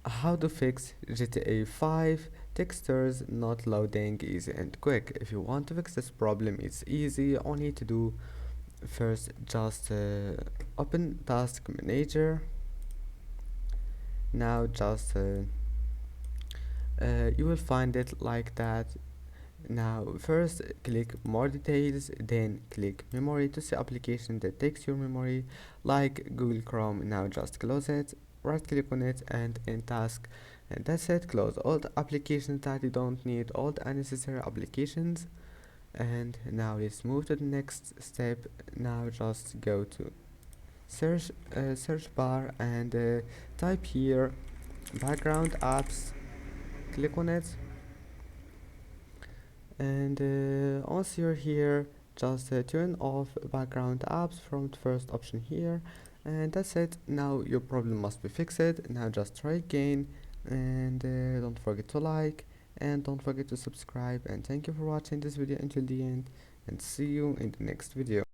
how to fix GTA 5 textures not loading easy and quick. If you want to fix this problem, it's easy. All you need to do first, just open task manager. Now just you will find it like that. Now first click more details, then click memory to see application that takes your memory like Google Chrome. Now just close it, right click on it and in task, and that's it. Close all the applications that you don't need, all the unnecessary applications. And now let's move to the next step. Now just go to search bar and type here background apps, click on it, and once you're here, just turn off background apps from the first option here, and that's it. Now your problem must be fixed. Now just try again, and don't forget to like and don't forget to subscribe, and thank you for watching this video until the end, and see you in the next video.